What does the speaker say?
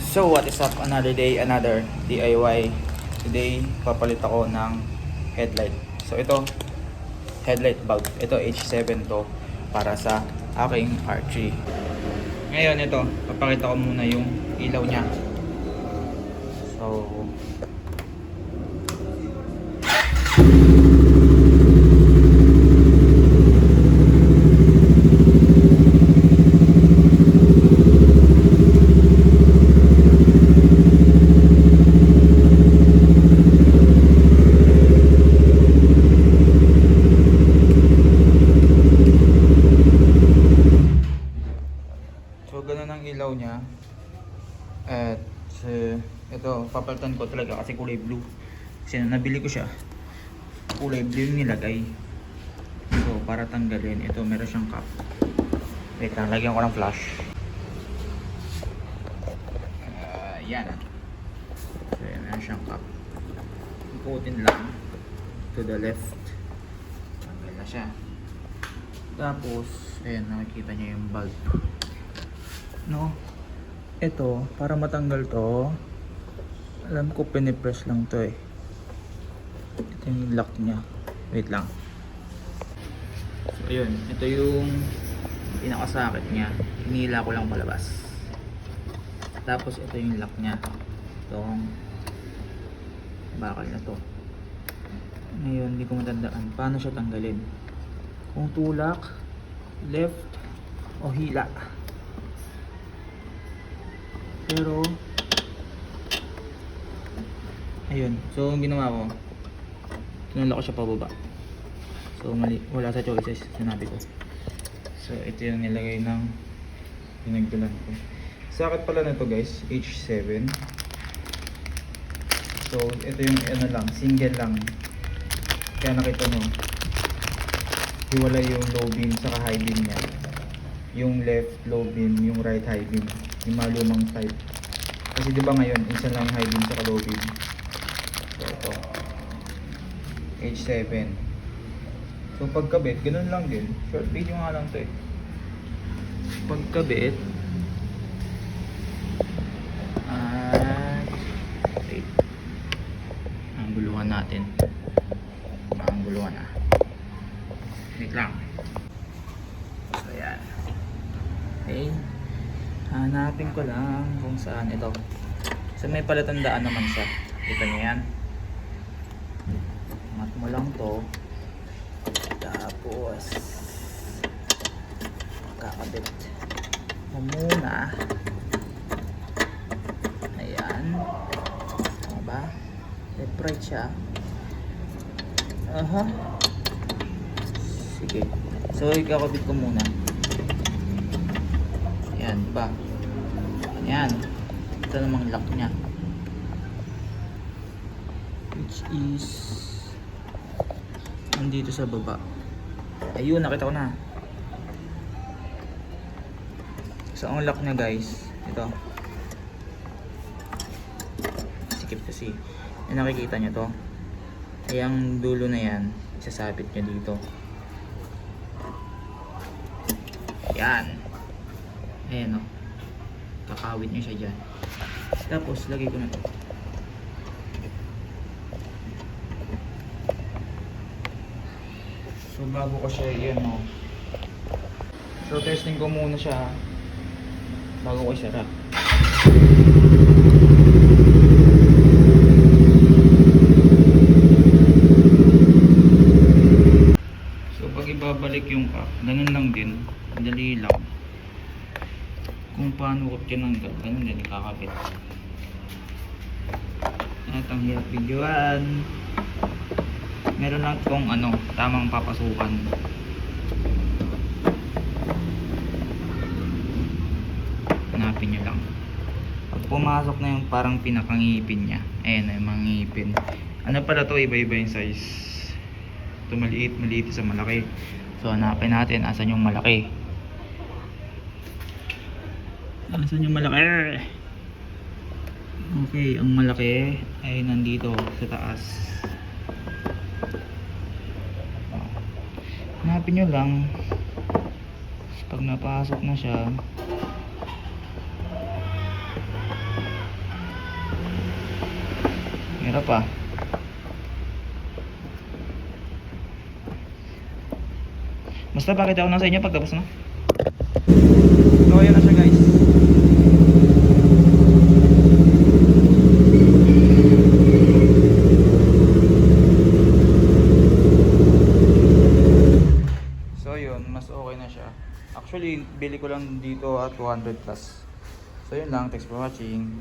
So what is up, another day, another DIY. Today papalit ako ng headlight. So ito, headlight bulb. Ito H7 to para sa aking R3. Ngayon ito, papakita ko muna yung ilaw niya. So ganun ang ilaw niya. At ito, papalitan ko talaga kasi kulay blue. Kasi nabili ko siya, kulay blue yung nilagay. So para tanggalin, ito meron siyang cap. Wait lang, lagyan ko ng flash. Yan. So yan, meron siyang cap. Ikutin lang to the left. Tanggal na siya. Tapos ayan, nakikita niyo yung bulb. No, ito para matanggal to, alam ko pinipress lang to eh. Ito yung lock nya. Wait lang. So ayun, ito yung pinakasakit nya. Hinila ko lang palabas. Tapos ito yung lock nya. Itong bakal na to. Ngayon hindi ko matandaan paano siya tanggalin, kung tulak, left o hila. Pero ayun, so ang ginawa ko, tinulak ko siya pababa. So mali, wala sa choices, sinabi ko. So ito yung nilagay ng pinagdulan ko. Sakit pala na to guys, H7. So ito yung ano lang, single lang. Kaya nakita nyo, hiwalay yung low beam sa high beam niya. Yung left low beam, yung right high beam, yung malumang type. Kasi diba ngayon, isa lang yung high beam sa low beam. So ito, H7. So pagkabit, ganun lang din. Short video nga lang to eh. Pagkabit, wait, ang guluhan natin. Ang guluhan na. Wait lang. So yan. Okay, hanapin ko lang kung saan ito. So may palatandaan naman siya. Kita nyo yan. Mat mo lang to. Tapos kakabit mo muna. Ayan. Ano ba? Left right siya. Aha. Sige. So ikakabit ko muna. Ayan, diba? Ayan. Ito namang lock nya, which is nandito sa baba. Ayun, nakita ko na. So ang lock nya guys, ito. Sikip kasi. Yung nakikita nyo to. Ay ang dulo na yan, isasabit nyo dito. Ayan. Ayan o. Kakawit nyo siya dyan. Tapos lagay ko na to. So bago ko siya yan o. So testing ko muna siya bago ko isara. So pag ibabalik yung cap, ganun lang din. Madali lang. Kung paano ko tinanggal, ganun din ikakabit. At ang hirap videoan. Meron lang kung ano, tamang papasukan. Hanapin nyo lang. Pag pumasok na yung parang pinakangipin nya, ayan na yung mga ngipin. Ano pala to, iba-iba yung size. Ito maliit, maliit sa malaki. So hanapin natin asan yung malaki. Asan yung malaki? Okay, ang malaki ay nandito sa taas. Hanapin nyo lang. Pag napasok na siya, Hirap pa. Basta pakita ko na sa inyo pag tapos na. So ayan na siya guys. So yun, mas okay na siya. Actually, bili ko lang dito at 200 plus. So yun lang, thanks for watching.